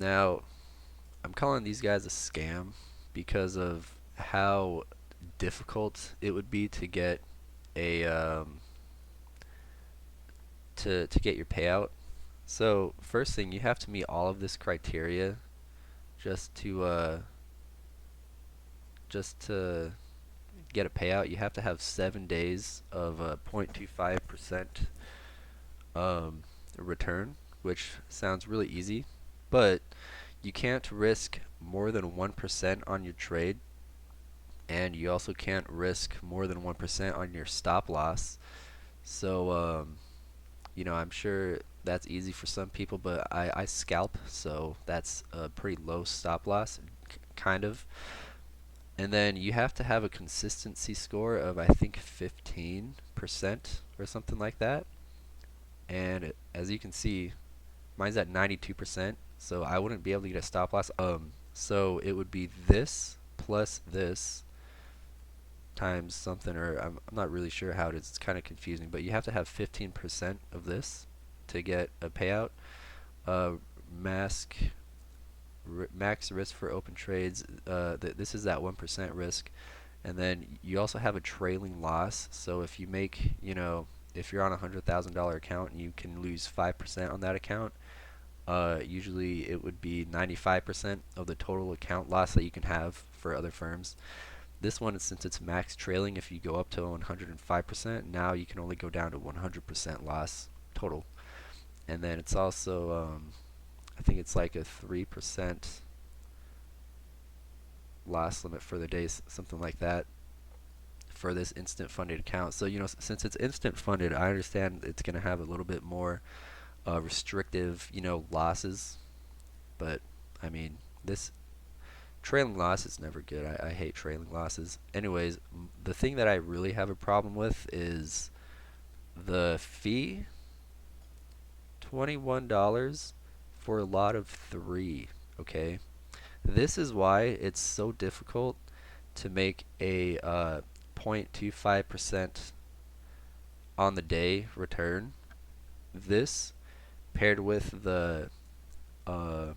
Now, I'm calling these guys a scam because of how difficult it would be to get a to get your payout. So first thing, you have to meet all of this criteria just to just to get a payout. You have to have 7 days of 0.25% return, which sounds really easy, but you can't risk more than 1% on your trade, and you also can't risk more than 1% on your stop loss. So, I'm sure that's easy for some people, but I scalp, so that's a pretty low stop loss, kind of. And then you have to have a consistency score of, I think, 15% or something like that. And as you can see, mine's at 92%, so I wouldn't be able to get a stop loss. So it would be this plus this times something, or I'm not really sure how it is. It's kind of confusing, but you have to have 15% of this to get a payout. Uh, mask Max risk for open trades. This is that 1% risk, and then you also have a trailing loss. So if you make, if you're on a $100,000 account and you can lose 5% on that account, usually it would be 95% of the total account loss that you can have for other firms. This one, since it's max trailing, if you go up to 105%, now you can only go down to 100% loss total. And then it's also, I think it's like a 3% loss limit for the day, something like that, for this instant funded account. So, since it's instant funded, I understand it's going to have a little bit more restrictive, losses. But, I mean, this trailing loss is never good. I hate trailing losses. Anyways, the thing that I really have a problem with is the fee. $21 for a lot of 3, okay? This is why it's so difficult to make a 0.25% on the day return. This paired with the uh,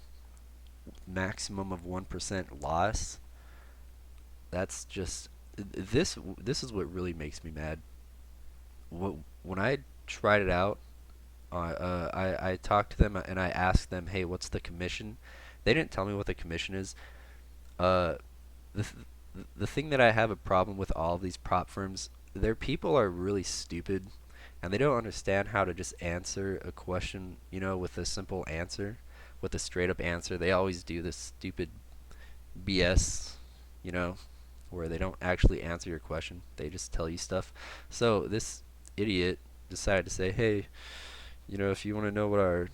maximum of 1% loss, that's just this is what really makes me mad. When I tried it out, I talked to them and I asked them, hey, what's the commission? They didn't tell me what the commission is. Uh, the th- the thing that I have a problem with all of these prop firms, their people are really stupid, and they don't understand how to just answer a question, with a simple answer, with a straight up answer. They always do this stupid BS, you know, where they don't actually answer your question. They just tell you stuff. So this idiot decided to say, hey, if you want to know what our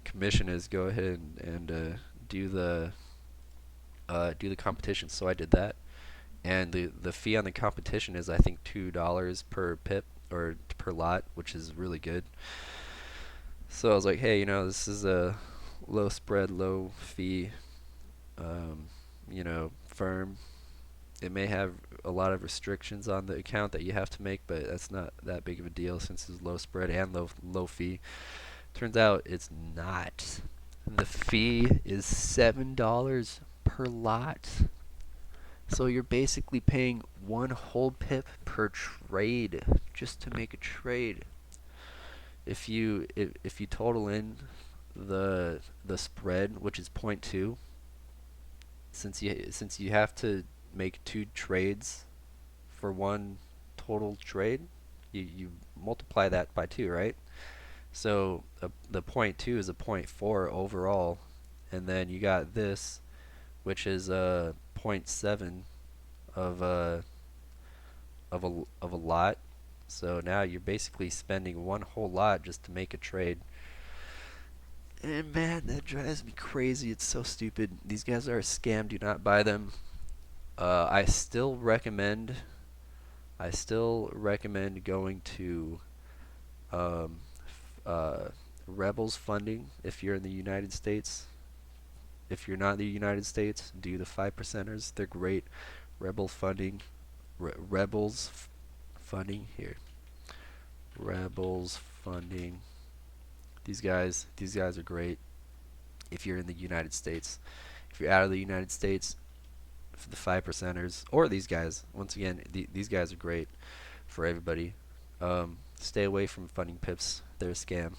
commission is, go ahead and do the competition. So I did that, and the fee on the competition is, I think, $2 per pip or per lot, which is really good. So I was like, hey, this is a low spread, low fee, firm. It may have a lot of restrictions on the account that you have to make, but that's not that big of a deal since it's low spread and low fee. Turns out it's not. The fee is $7 per lot. So you're basically paying one whole pip per trade just to make a trade. If you total in the spread, which is point 0.2, since you have to make 2 trades for one total trade, you multiply that by 2, right? So the point 0.2 is a point 0.4 overall, and then you got this, which is a point 0.7 of a lot. So now you're basically spending one whole lot just to make a trade. And man, that drives me crazy. It's so stupid. These guys are a scam. Do not buy them. I still recommend. I still recommend going to um, Rebels funding if you're in the United States. If you're not in the United States, do the 5%ers. They're great. Rebel funding. Rebels funding here. Rebels funding. These guys are great. if you're in the United States. If you're out of the United States, for the 5%ers, or these guys, once again, these guys are great for everybody. Stay away from FundedPips. They're a scam.